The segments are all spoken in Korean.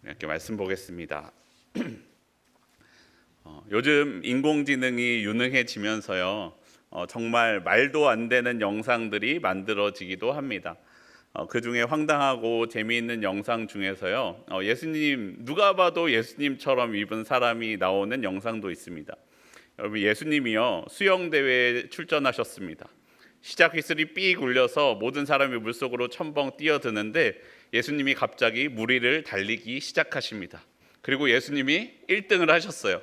이렇게 말씀 보겠습니다. 요즘 인공지능이 유능해지면서요, 정말 말도 안 되는 영상들이 만들어지기도 합니다. 그 중에 황당하고 재미있는 영상 중에서요, 예수님, 누가 봐도 예수님처럼 입은 사람이 나오는 영상도 있습니다. 여러분, 예수님이요, 수영대회에 출전하셨습니다. 시작 휘슬이 삑 울려서 모든 사람이 물속으로 첨벙 뛰어드는데 예수님이 갑자기 물 위를 달리기 시작하십니다. 그리고 예수님이 1등을 하셨어요.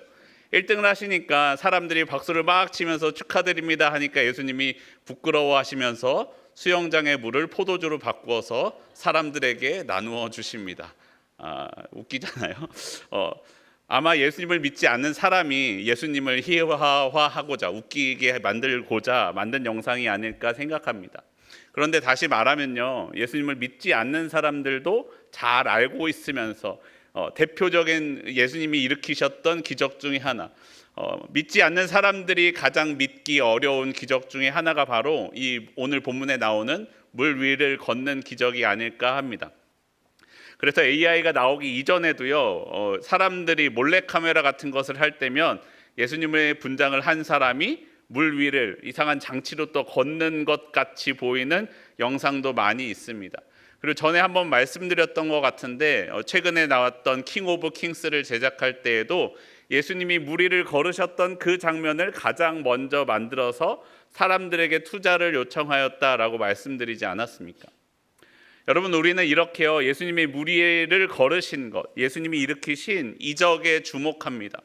1등을 하시니까 사람들이 박수를 막 치면서 축하드립니다 하니까 예수님이 부끄러워하시면서 수영장의 물을 포도주로 바꾸어서 사람들에게 나누어 주십니다. 웃기잖아요. 아마 예수님을 믿지 않는 사람이 예수님을 희화화하고자 웃기게 만들고자 만든 영상이 아닐까 생각합니다. 그런데 다시 말하면요, 예수님을 믿지 않는 사람들도 잘 알고 있으면서 대표적인 예수님이 일으키셨던 기적 중에 하나, 믿지 않는 사람들이 가장 믿기 어려운 기적 중에 하나가 바로 이 오늘 본문에 나오는 물 위를 걷는 기적이 아닐까 합니다. 그래서 AI가 나오기 이전에도요, 사람들이 몰래카메라 같은 것을 할 때면 예수님의 분장을 한 사람이 물 위를 이상한 장치로 또 걷는 것 같이 보이는 영상도 많이 있습니다. 그리고 전에 한번 말씀드렸던 것 같은데 최근에 나왔던 킹 오브 킹스를 제작할 때에도 예수님이 물 위를 걸으셨던 그 장면을 가장 먼저 만들어서 사람들에게 투자를 요청하였다라고 말씀드리지 않았습니까? 여러분, 우리는 이렇게요, 예수님이 물 위를 걸으신 것, 예수님이 일으키신 이적에 주목합니다.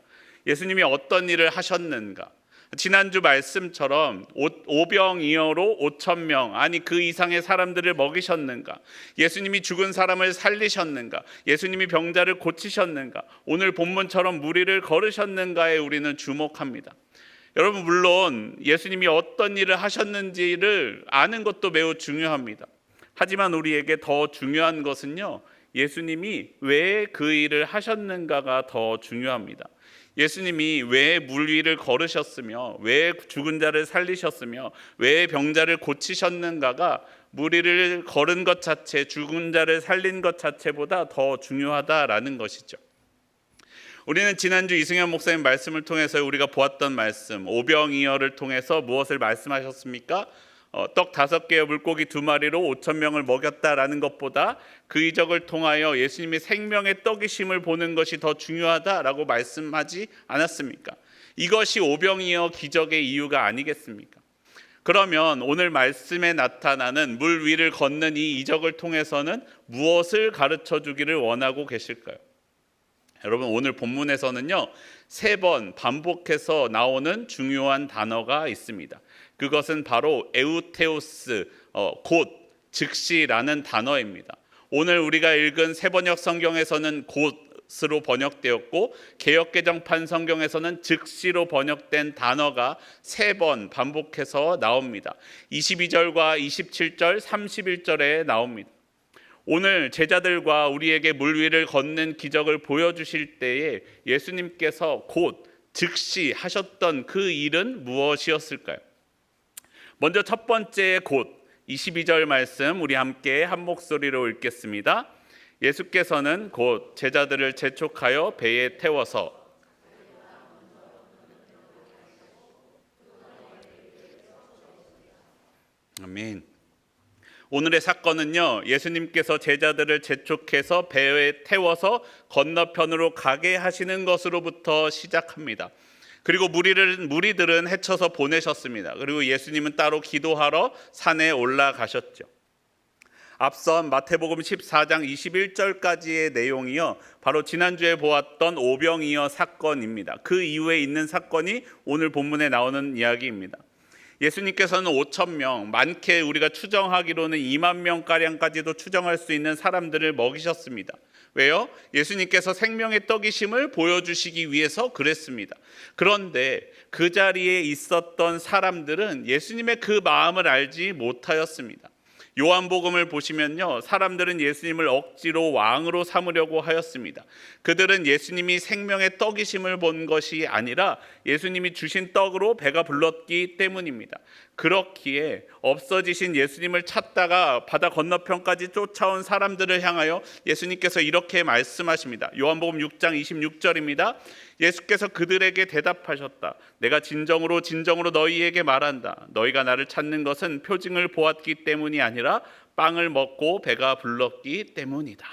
예수님이 어떤 일을 하셨는가? 지난주 말씀처럼 오병이어로 5,000명, 아니 그 이상의 사람들을 먹이셨는가? 예수님이 죽은 사람을 살리셨는가? 예수님이 병자를 고치셨는가? 오늘 본문처럼 물 위를 걸으셨는가에 우리는 주목합니다. 여러분, 물론 예수님이 어떤 일을 하셨는지를 아는 것도 매우 중요합니다. 하지만 우리에게 더 중요한 것은요, 예수님이 왜 그 일을 하셨는가가 더 중요합니다. 예수님이 왜 물 위를 걸으셨으며 왜 죽은 자를 살리셨으며 왜 병자를 고치셨는가가 물 위를 걸은 것 자체, 죽은 자를 살린 것 자체보다 더 중요하다라는 것이죠. 우리는 지난주 이승현 목사님 말씀을 통해서 우리가 보았던 말씀, 오병이어를 통해서 무엇을 말씀하셨습니까? 떡 5개와 물고기 2마리로 5,000명을 먹였다라는 것보다 그 이적을 통하여 예수님이 생명의 떡이심을 보는 것이 더 중요하다라고 말씀하지 않았습니까? 이것이 오병이어 기적의 이유가 아니겠습니까? 그러면 오늘 말씀에 나타나는 물 위를 걷는 이 이적을 통해서는 무엇을 가르쳐 주기를 원하고 계실까요? 여러분, 오늘 본문에서는요, 3번 반복해서 나오는 중요한 단어가 있습니다. 그것은 바로 에우테오스, 곧, 즉시라는 단어입니다. 오늘 우리가 읽은 세번역 성경에서는 곧으로 번역되었고 개역개정판 성경에서는 즉시로 번역된 단어가 3번 반복해서 나옵니다. 22절과 27절, 31절에 나옵니다. 오늘 제자들과 우리에게 물 위를 걷는 기적을 보여주실 때에 예수님께서 곧, 즉시 하셨던 그 일은 무엇이었을까요? 먼저 첫 번째 곧, 22절 말씀 우리 함께 한 목소리로 읽겠습니다. 예수께서는 곧 제자들을 재촉하여 배에 태워서 아멘. 오늘의 사건은요, 예수님께서 제자들을 재촉해서 배에 태워서 건너편으로 가게 하시는 것으로부터 시작합니다. 그리고 무리들은 헤쳐서 보내셨습니다. 그리고 예수님은 따로 기도하러 산에 올라가셨죠. 앞선 마태복음 14장 21절까지의 내용이요, 바로 지난주에 보았던 오병이어 사건입니다. 그 이후에 있는 사건이 오늘 본문에 나오는 이야기입니다. 예수님께서는 5,000명, 많게 우리가 추정하기로는 2만 명가량까지도 추정할 수 있는 사람들을 먹이셨습니다. 왜요? 예수님께서 생명의 떡이심을 보여주시기 위해서 그랬습니다. 그런데 그 자리에 있었던 사람들은 예수님의 그 마음을 알지 못하였습니다. 요한복음을 보시면요, 사람들은 예수님을 억지로 왕으로 삼으려고 하였습니다. 그들은 예수님이 생명의 떡이심을 본 것이 아니라 예수님이 주신 떡으로 배가 불렀기 때문입니다. 그렇기에 없어지신 예수님을 찾다가 바다 건너편까지 쫓아온 사람들을 향하여 예수님께서 이렇게 말씀하십니다. 요한복음 6장 26절입니다. 예수께서 그들에게 대답하셨다. 내가 진정으로 진정으로 너희에게 말한다. 너희가 나를 찾는 것은 표징을 보았기 때문이 아니라 빵을 먹고 배가 불렀기 때문이다.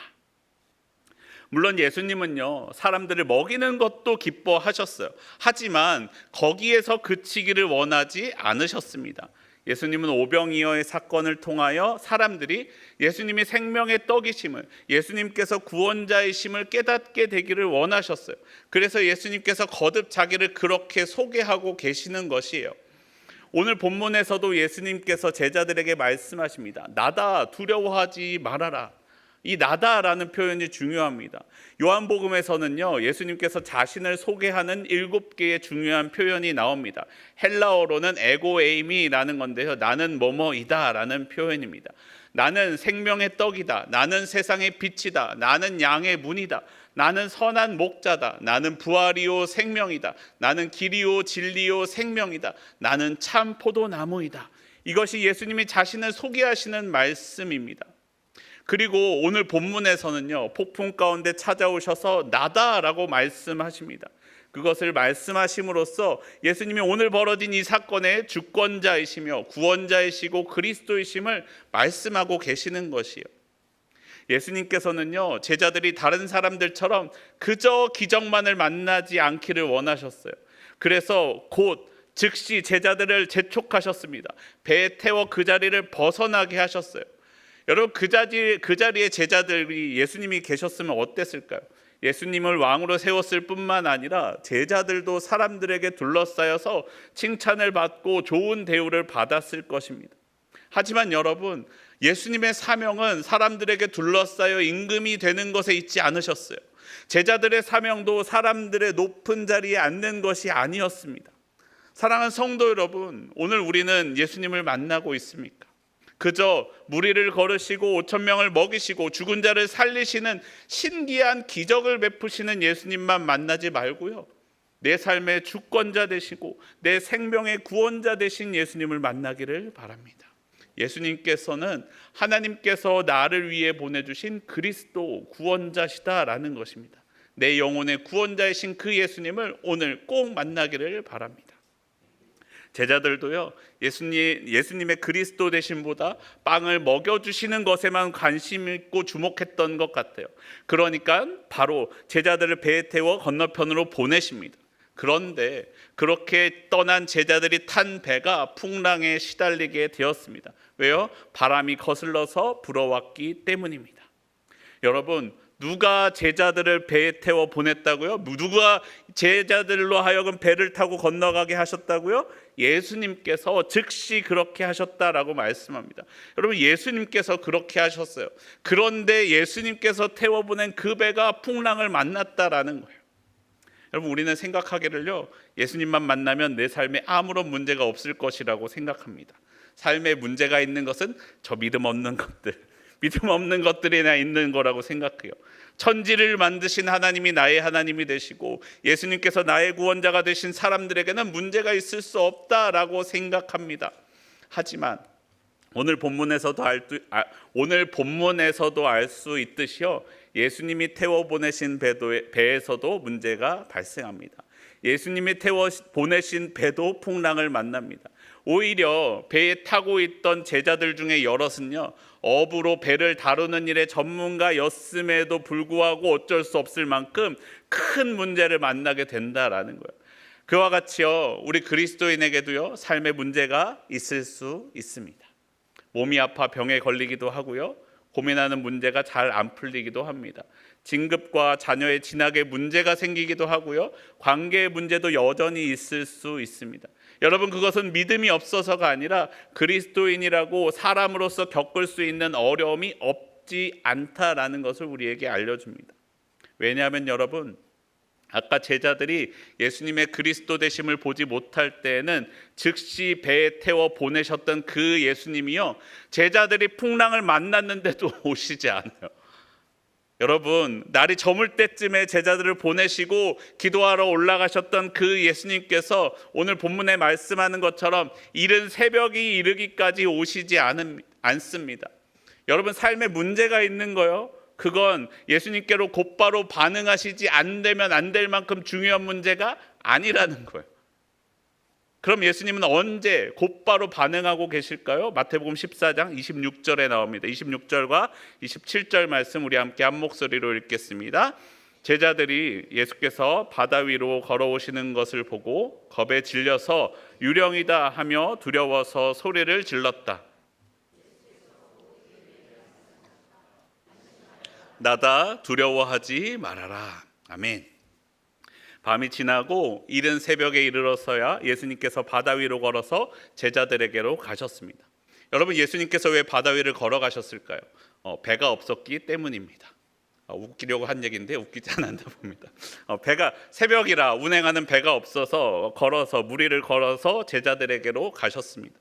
물론 예수님은요, 사람들을 먹이는 것도 기뻐하셨어요. 하지만 거기에서 그치기를 원하지 않으셨습니다. 예수님은 오병이어의 사건을 통하여 사람들이 예수님이 생명의 떡이심을, 예수님께서 구원자이심을 깨닫게 되기를 원하셨어요. 그래서 예수님께서 거듭 자기를 그렇게 소개하고 계시는 것이에요. 오늘 본문에서도 예수님께서 제자들에게 말씀하십니다. 나다, 두려워하지 말아라. 이 나다라는 표현이 중요합니다. 요한복음에서는요, 예수님께서 자신을 소개하는 7개의 중요한 표현이 나옵니다. 헬라어로는 에고에이미라는 건데요, 나는 뭐뭐이다 라는 표현입니다. 나는 생명의 떡이다. 나는 세상의 빛이다. 나는 양의 문이다. 나는 선한 목자다. 나는 부활이요 생명이다. 나는 길이요 진리요 생명이다. 나는 참 포도나무이다. 이것이 예수님이 자신을 소개하시는 말씀입니다. 그리고 오늘 본문에서는요, 폭풍 가운데 찾아오셔서 나다라고 말씀하십니다. 그것을 말씀하심으로써 예수님이 오늘 벌어진 이 사건의 주권자이시며 구원자이시고 그리스도이심을 말씀하고 계시는 것이요. 예수님께서는요, 제자들이 다른 사람들처럼 그저 기적만을 만나지 않기를 원하셨어요. 그래서 곧 즉시 제자들을 재촉하셨습니다. 배에 태워 그 자리를 벗어나게 하셨어요. 여러분, 그 자리에 제자들이 예수님이 계셨으면 어땠을까요? 예수님을 왕으로 세웠을 뿐만 아니라 제자들도 사람들에게 둘러싸여서 칭찬을 받고 좋은 대우를 받았을 것입니다. 하지만 여러분, 예수님의 사명은 사람들에게 둘러싸여 임금이 되는 것에 있지 않으셨어요. 제자들의 사명도 사람들의 높은 자리에 앉는 것이 아니었습니다. 사랑하는 성도 여러분, 오늘 우리는 예수님을 만나고 있습니까? 그저 무리를 걸으시고 5,000명을 먹이시고 죽은 자를 살리시는 신기한 기적을 베푸시는 예수님만 만나지 말고요, 내 삶의 주권자 되시고 내 생명의 구원자 되신 예수님을 만나기를 바랍니다. 예수님께서는 하나님께서 나를 위해 보내주신 그리스도 구원자시다라는 것입니다. 내 영혼의 구원자이신 그 예수님을 오늘 꼭 만나기를 바랍니다. 제자들도요, 예수님의 그리스도 되심보다 빵을 먹여주시는 것에만 관심 있고 주목했던 것 같아요. 그러니까 바로 제자들을 배에 태워 건너편으로 보내십니다. 그런데 그렇게 떠난 제자들이 탄 배가 풍랑에 시달리게 되었습니다. 왜요? 바람이 거슬러서 불어왔기 때문입니다. 여러분, 누가 제자들을 배에 태워 보냈다고요? 누가 제자들로 하여금 배를 타고 건너가게 하셨다고요? 예수님께서 즉시 그렇게 하셨다라고 말씀합니다. 여러분, 예수님께서 그렇게 하셨어요. 그런데 예수님께서 태워보낸 그 배가 풍랑을 만났다라는 거예요. 여러분, 우리는 생각하기를요, 예수님만 만나면 내 삶에 아무런 문제가 없을 것이라고 생각합니다. 삶에 문제가 있는 것은 저 믿음 없는 것들이나 있는 거라고 생각해요. 천지를 만드신 하나님이 나의 하나님이 되시고 예수님께서 나의 구원자가 되신 사람들에게는 문제가 있을 수 없다라고 생각합니다. 하지만 오늘 본문에서도 알 수 있듯이요, 예수님이 태워 보내신 배에서도 문제가 발생합니다. 예수님이 태워 보내신 배도 풍랑을 만납니다. 오히려 배에 타고 있던 제자들 중에 여럿은요, 어부로 배를 다루는 일에 전문가였음에도 불구하고 어쩔 수 없을 만큼 큰 문제를 만나게 된다라는 거예요. 그와 같이요, 우리 그리스도인에게도요, 삶의 문제가 있을 수 있습니다. 몸이 아파 병에 걸리기도 하고요, 고민하는 문제가 잘 안 풀리기도 합니다. 진급과 자녀의 진학에 문제가 생기기도 하고요, 관계의 문제도 여전히 있을 수 있습니다. 여러분, 그것은 믿음이 없어서가 아니라 그리스도인이라고 사람으로서 겪을 수 있는 어려움이 없지 않다라는 것을 우리에게 알려줍니다. 왜냐하면 여러분, 아까 제자들이 예수님의 그리스도 되심을 보지 못할 때에는 즉시 배에 태워 보내셨던 그 예수님이요, 제자들이 풍랑을 만났는데도 오시지 않아요. 여러분, 날이 저물 때쯤에 제자들을 보내시고 기도하러 올라가셨던 그 예수님께서 오늘 본문에 말씀하는 것처럼 이른 새벽이 이르기까지 오시지 않습니다. 여러분, 삶에 문제가 있는 거요, 그건 예수님께로 곧바로 반응하시지 않으면 안 될 만큼 중요한 문제가 아니라는 거예요. 그럼 예수님은 언제 곧바로 반응하고 계실까요? 마태복음 14장 26절에 나옵니다. 26절과 27절 말씀 우리 함께 한 목소리로 읽겠습니다. 제자들이 예수께서 바다 위로 걸어오시는 것을 보고 겁에 질려서 유령이다 하며 두려워서 소리를 질렀다. 나다, 두려워하지 말아라. 아멘. 밤이 지나고 이른 새벽에 이르러서야 예수님께서 바다 위로 걸어서 제자들에게로 가셨습니다. 여러분, 예수님께서 왜 바다 위를 걸어가셨을까요? 배가 없었기 때문입니다. 웃기려고 한 얘기인데 웃기지 않았나 봅니다. 배가 새벽이라 운행하는 배가 없어서 무리를 걸어서 제자들에게로 가셨습니다.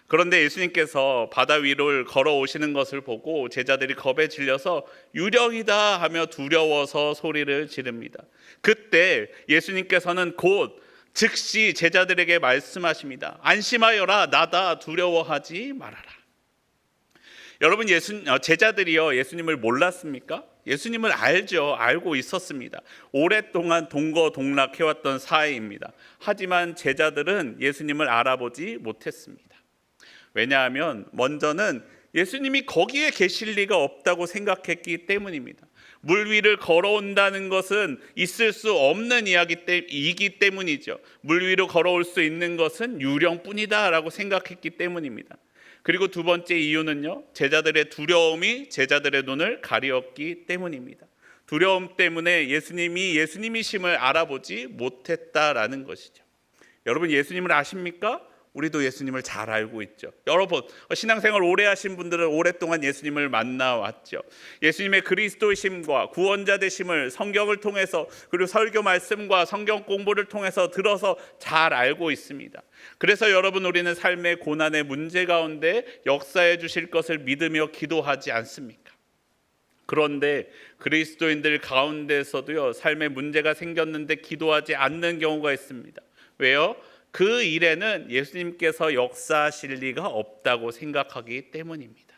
그런데 예수님께서 바다 위를 걸어오시는 것을 보고 제자들이 겁에 질려서 유령이다 하며 두려워서 소리를 지릅니다. 그때 예수님께서는 곧 즉시 제자들에게 말씀하십니다. 안심하여라, 나다, 두려워하지 말아라. 여러분, 제자들이요, 예수님을 몰랐습니까? 예수님을 알고 있었습니다. 오랫동안 동거동락해왔던 사이입니다. 하지만 제자들은 예수님을 알아보지 못했습니다. 왜냐하면 먼저는 예수님이 거기에 계실 리가 없다고 생각했기 때문입니다. 물 위를 걸어온다는 것은 있을 수 없는 이야기이기 때문이죠. 물 위로 걸어올 수 있는 것은 유령뿐이다 라고 생각했기 때문입니다. 그리고 두 번째 이유는요, 제자들의 두려움이 제자들의 눈을 가리었기 때문입니다. 두려움 때문에 예수님이 예수님이심을 알아보지 못했다라는 것이죠. 여러분, 예수님을 아십니까? 우리도 예수님을 잘 알고 있죠. 여러분, 신앙생활 오래 하신 분들은 오랫동안 예수님을 만나왔죠. 예수님의 그리스도이심과 구원자 되심을 성경을 통해서, 그리고 설교 말씀과 성경 공부를 통해서 들어서 잘 알고 있습니다. 그래서 여러분, 우리는 삶의 고난의 문제 가운데 역사해 주실 것을 믿으며 기도하지 않습니까? 그런데 그리스도인들 가운데서도요, 삶의 문제가 생겼는데 기도하지 않는 경우가 있습니다. 왜요? 그 일에는 예수님께서 역사하실 리가 없다고 생각하기 때문입니다.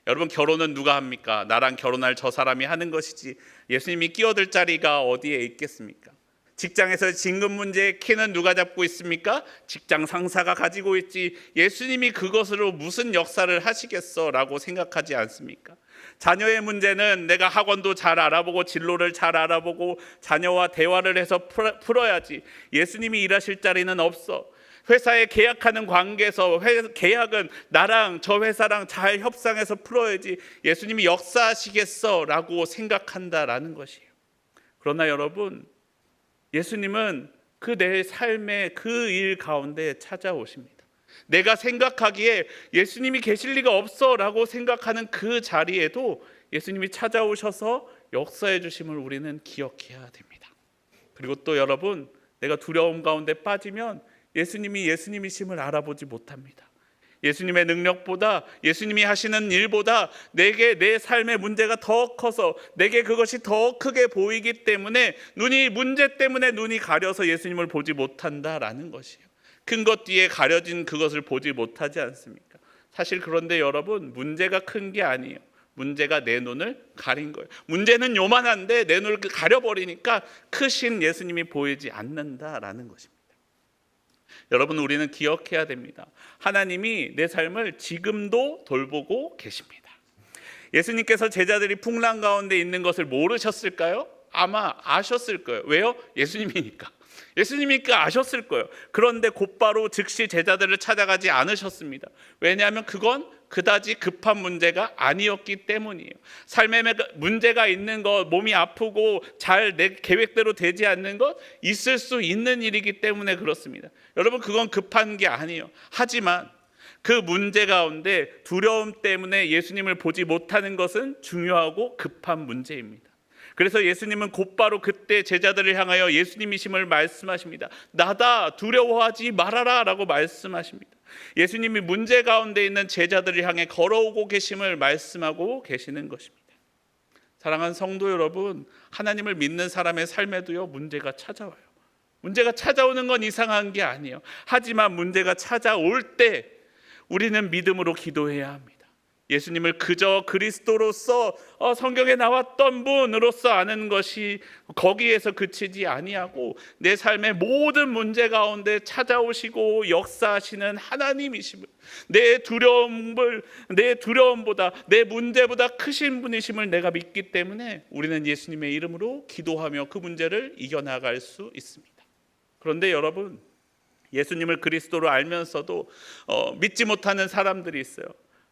여러분, 결혼은 누가 합니까? 나랑 결혼할 저 사람이 하는 것이지 예수님이 끼어들 자리가 어디에 있겠습니까? 직장에서 진급 문제의 키는 누가 잡고 있습니까? 직장 상사가 가지고 있지 예수님이 그것으로 무슨 역사를 하시겠어 라고 생각하지 않습니까? 자녀의 문제는 내가 학원도 잘 알아보고 진로를 잘 알아보고 자녀와 대화를 해서 풀어야지 예수님이 일하실 자리는 없어. 회사에 계약하는 관계에서 계약은 나랑 저 회사랑 잘 협상해서 풀어야지 예수님이 역사하시겠어 라고 생각한다라는 것이에요. 그러나 여러분, 예수님은 그 내 삶의 그 일 가운데 찾아오십니다. 내가 생각하기에 예수님이 계실 리가 없어 라고 생각하는 그 자리에도 예수님이 찾아오셔서 역사해 주심을 우리는 기억해야 됩니다. 그리고 또 여러분, 내가 두려움 가운데 빠지면 예수님이 예수님이심을 알아보지 못합니다. 예수님의 능력보다, 예수님이 하시는 일보다 내게 내 삶의 문제가 더 커서 내게 그것이 더 크게 보이기 때문에 문제 때문에 눈이 가려서 예수님을 보지 못한다라는 것이에요. 큰 것 뒤에 가려진 그것을 보지 못하지 않습니까? 사실 그런데 여러분, 문제가 큰 게 아니에요. 문제가 내 눈을 가린 거예요. 문제는 요만한데 내 눈을 가려버리니까 크신 예수님이 보이지 않는다라는 것입니다. 여러분, 우리는 기억해야 됩니다. 하나님이 내 삶을 지금도 돌보고 계십니다. 예수님께서 제자들이 풍랑 가운데 있는 것을 모르셨을까요? 아마 아셨을 거예요. 왜요? 예수님이니까 아셨을 거예요. 그런데 곧바로 즉시 제자들을 찾아가지 않으셨습니다. 왜냐하면 그건 그다지 급한 문제가 아니었기 때문이에요. 삶에 문제가 있는 것, 몸이 아프고 잘 내 계획대로 되지 않는 것, 있을 수 있는 일이기 때문에 그렇습니다. 여러분, 그건 급한 게 아니에요. 하지만 그 문제 가운데 두려움 때문에 예수님을 보지 못하는 것은 중요하고 급한 문제입니다. 그래서 예수님은 곧바로 그때 제자들을 향하여 예수님이심을 말씀하십니다. 나다, 두려워하지 말아라 라고 말씀하십니다. 예수님이 문제 가운데 있는 제자들을 향해 걸어오고 계심을 말씀하고 계시는 것입니다. 사랑하는 성도 여러분, 하나님을 믿는 사람의 삶에도요, 문제가 찾아와요. 문제가 찾아오는 건 이상한 게 아니에요. 하지만 문제가 찾아올 때 우리는 믿음으로 기도해야 합니다. 예수님을 그저 그리스도로서 성경에 나왔던 분으로서 아는 것이 거기에서 그치지 아니하고 내 삶의 모든 문제 가운데 찾아오시고 역사하시는 하나님이심을, 내 두려움보다 내 문제보다 크신 분이심을 내가 믿기 때문에 우리는 예수님의 이름으로 기도하며 그 문제를 이겨나갈 수 있습니다. 그런데 여러분, 예수님을 그리스도로 알면서도 믿지 못하는 사람들이 있어요.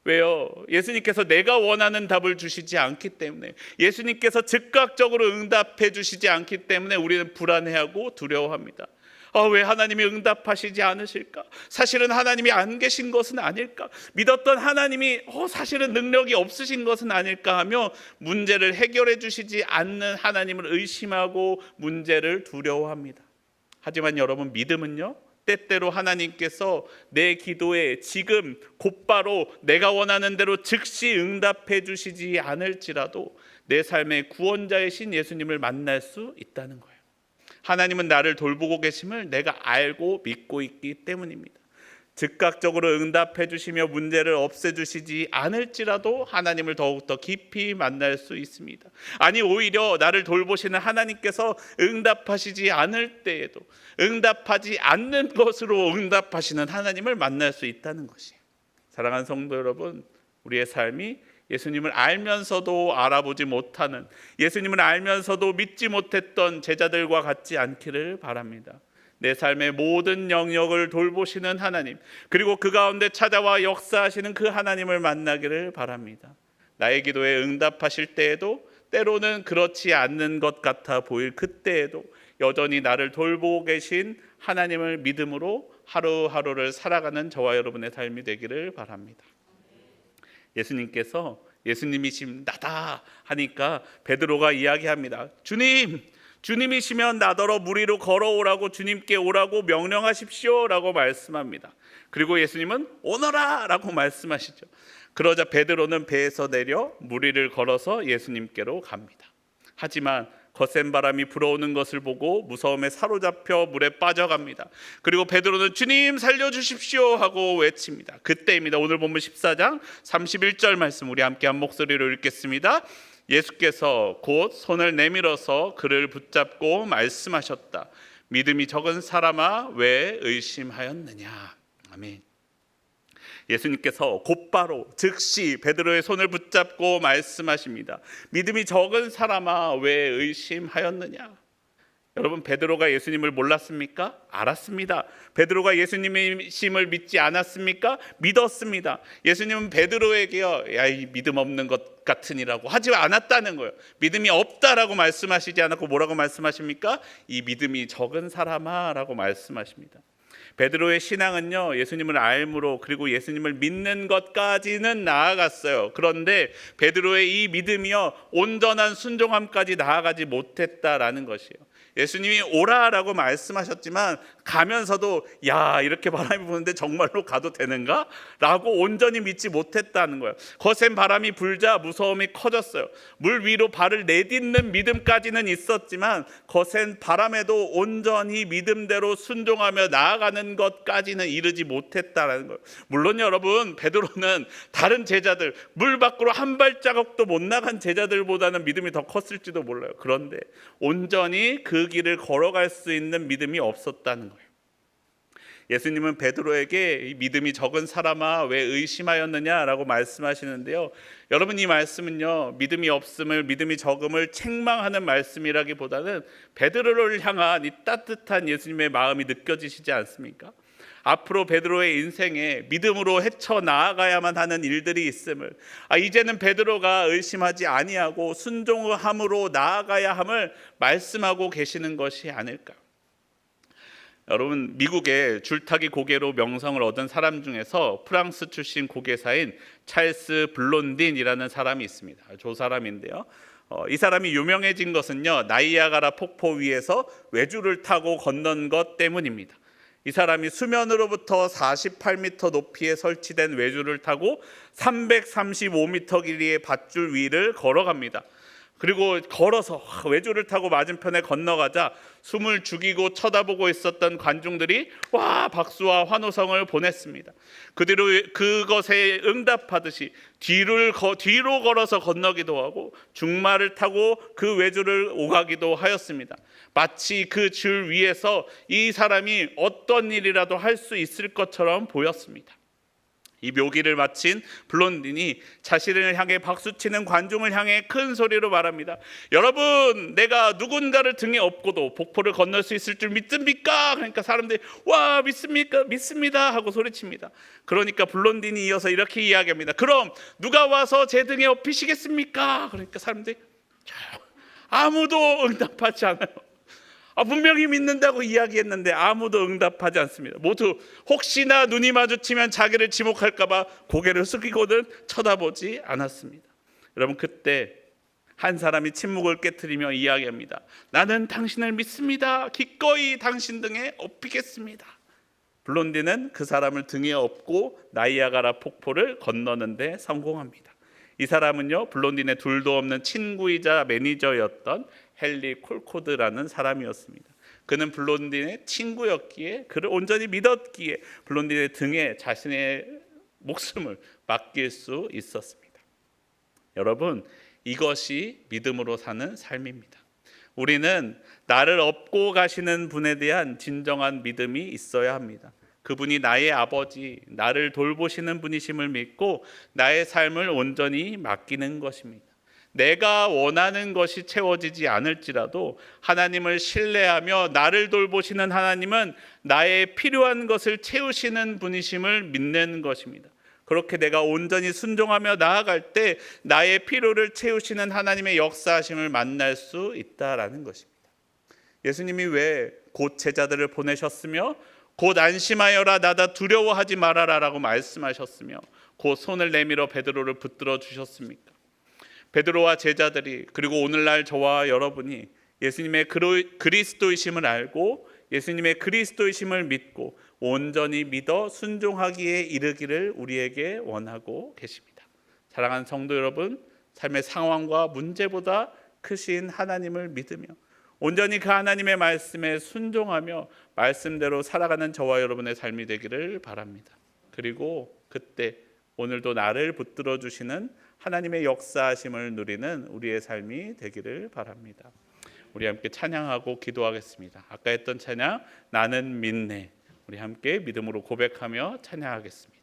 왜요? 예수님께서 내가 원하는 답을 주시지 않기 때문에, 예수님께서 즉각적으로 응답해 주시지 않기 때문에 우리는 불안해하고 두려워합니다. 왜 하나님이 응답하시지 않으실까? 사실은 하나님이 안 계신 것은 아닐까? 믿었던 하나님이 사실은 능력이 없으신 것은 아닐까 하며 문제를 해결해 주시지 않는 하나님을 의심하고 문제를 두려워합니다. 하지만 여러분, 믿음은요, 때때로 하나님께서 내 기도에 지금 곧바로 내가 원하는 대로 즉시 응답해 주시지 않을지라도 내 삶의 구원자이신 예수님을 만날 수 있다는 거예요. 하나님은 나를 돌보고 계심을 내가 알고 믿고 있기 때문입니다. 즉각적으로 응답해 주시며 문제를 없애주시지 않을지라도 하나님을 더욱더 깊이 만날 수 있습니다. 아니, 오히려 나를 돌보시는 하나님께서 응답하시지 않을 때에도 응답하지 않는 것으로 응답하시는 하나님을 만날 수 있다는 것이에요. 사랑하는 성도 여러분, 우리의 삶이 예수님을 알면서도 알아보지 못하는, 예수님을 알면서도 믿지 못했던 제자들과 같지 않기를 바랍니다. 내 삶의 모든 영역을 돌보시는 하나님, 그리고 그 가운데 찾아와 역사하시는 그 하나님을 만나기를 바랍니다. 나의 기도에 응답하실 때에도, 때로는 그렇지 않는 것 같아 보일 그때에도 여전히 나를 돌보고 계신 하나님을 믿음으로 하루하루를 살아가는 저와 여러분의 삶이 되기를 바랍니다. 예수님께서 예수님이심 나다 하니까 베드로가 이야기합니다. 주님이시면 나더러 물 위로 걸어오라고, 주님께 오라고 명령하십시오 라고 말씀합니다. 그리고 예수님은 오너라 라고 말씀하시죠. 그러자 베드로는 배에서 내려 물 위를 걸어서 예수님께로 갑니다. 하지만 거센 바람이 불어오는 것을 보고 무서움에 사로잡혀 물에 빠져갑니다. 그리고 베드로는 주님 살려주십시오 하고 외칩니다. 그때입니다. 오늘 본문 14장 31절 말씀 우리 함께 한 목소리로 읽겠습니다. 예수께서 곧 손을 내밀어서 그를 붙잡고 말씀하셨다. 믿음이 적은 사람아, 왜 의심하였느냐. 아멘. 예수님께서 곧바로 즉시 베드로의 손을 붙잡고 말씀하십니다. 믿음이 적은 사람아, 왜 의심하였느냐. 여러분, 베드로가 예수님을 몰랐습니까? 알았습니다. 베드로가 예수님이심을 믿지 않았습니까? 믿었습니다. 예수님은 베드로에게요, 야, 이 믿음 없는 것 같으니라고 하지 않았다는 거예요. 믿음이 없다라고 말씀하시지 않았고 뭐라고 말씀하십니까? 이 믿음이 적은 사람아 라고 말씀하십니다. 베드로의 신앙은요, 예수님을 알므로 그리고 예수님을 믿는 것까지는 나아갔어요. 그런데 베드로의 이 믿음이요, 온전한 순종함까지 나아가지 못했다라는 것이에요. 예수님이 오라라고 말씀하셨지만 가면서도 야, 이렇게 바람이 부는데 정말로 가도 되는가? 라고 온전히 믿지 못했다는 거예요. 거센 바람이 불자 무서움이 커졌어요. 물 위로 발을 내딛는 믿음까지는 있었지만 거센 바람에도 온전히 믿음대로 순종하며 나아가는 것까지는 이르지 못했다는 거예요. 물론 여러분, 베드로는 다른 제자들, 물 밖으로 한 발자국도 못 나간 제자들보다는 믿음이 더 컸을지도 몰라요. 그런데 온전히 그 길을 걸어갈 수 있는 믿음이 없었다는 거예요. 예수님은 베드로에게 믿음이 적은 사람아, 왜 의심하였느냐라고 말씀하시는데요. 여러분, 이 말씀은요, 믿음이 없음을, 믿음이 적음을 책망하는 말씀이라기보다는 베드로를 향한 이 따뜻한 예수님의 마음이 느껴지시지 않습니까? 앞으로 베드로의 인생에 믿음으로 헤쳐나아가야만 하는 일들이 있음을, 이제는 베드로가 의심하지 아니하고 순종함으로 나아가야 함을 말씀하고 계시는 것이 아닐까. 여러분, 미국의 줄타기 고개로 명성을 얻은 사람 중에서 프랑스 출신 고개사인 찰스 블론딘이라는 사람이 있습니다. 저 사람인데요, 이 사람이 유명해진 것은요, 나이아가라 폭포 위에서 외주를 타고 건넌 것 때문입니다. 이 사람이 수면으로부터 48m 높이에 설치된 외주를 타고 335m 길이의 밧줄 위를 걸어갑니다. 그리고 걸어서 외주를 타고 맞은편에 건너가자 숨을 죽이고 쳐다보고 있었던 관중들이 와 박수와 환호성을 보냈습니다. 그 뒤로 그것에 응답하듯이 뒤로 걸어서 건너기도 하고 중말을 타고 그 외주를 오가기도 하였습니다. 마치 그 줄 위에서 이 사람이 어떤 일이라도 할 수 있을 것처럼 보였습니다. 이 묘기를 마친 블론딘이 자신을 향해 박수치는 관중을 향해 큰 소리로 말합니다. 여러분, 내가 누군가를 등에 업고도 폭포를 건널 수 있을 줄 믿습니까? 그러니까 사람들이 와 믿습니까? 믿습니다 하고 소리칩니다. 그러니까 블론딘이 이어서 이렇게 이야기합니다. 그럼 누가 와서 제 등에 업히시겠습니까? 그러니까 사람들이 아무도 응답하지 않아요. 분명히 믿는다고 이야기했는데 아무도 응답하지 않습니다. 모두 혹시나 눈이 마주치면 자기를 지목할까 봐 고개를 숙이고는 쳐다보지 않았습니다. 여러분, 그때 한 사람이 침묵을 깨트리며 이야기합니다. 나는 당신을 믿습니다. 기꺼이 당신 등에 업히겠습니다. 블론디는 그 사람을 등에 업고 나이아가라 폭포를 건너는데 성공합니다. 이 사람은요, 블론딘의 둘도 없는 친구이자 매니저였던 헨리 콜코드라는 사람이었습니다. 그는 블론딘의 친구였기에, 그를 온전히 믿었기에 블론딘의 등에 자신의 목숨을 맡길 수 있었습니다. 여러분, 이것이 믿음으로 사는 삶입니다. 우리는 나를 업고 가시는 분에 대한 진정한 믿음이 있어야 합니다. 그분이 나의 아버지, 나를 돌보시는 분이심을 믿고 나의 삶을 온전히 맡기는 것입니다. 내가 원하는 것이 채워지지 않을지라도 하나님을 신뢰하며 나를 돌보시는 하나님은 나의 필요한 것을 채우시는 분이심을 믿는 것입니다. 그렇게 내가 온전히 순종하며 나아갈 때 나의 필요를 채우시는 하나님의 역사하심을 만날 수 있다라는 것입니다. 예수님이 왜 곧 제자들을 보내셨으며 곧 안심하여라 나다 두려워하지 말아라 라고 말씀하셨으며 곧 손을 내밀어 베드로를 붙들어 주셨습니까? 베드로와 제자들이, 그리고 오늘날 저와 여러분이 예수님의 그리스도이심을 알고 예수님의 그리스도이심을 믿고 온전히 믿어 순종하기에 이르기를 우리에게 원하고 계십니다. 사랑하는 성도 여러분, 삶의 상황과 문제보다 크신 하나님을 믿으며 온전히 그 하나님의 말씀에 순종하며 말씀대로 살아가는 저와 여러분의 삶이 되기를 바랍니다. 그리고 그때 오늘도 나를 붙들어 주시는 하나님의 역사하심을 누리는 우리의 삶이 되기를 바랍니다. 우리 함께 찬양하고 기도하겠습니다. 아까 했던 찬양 나는 믿네, 우리 함께 믿음으로 고백하며 찬양하겠습니다.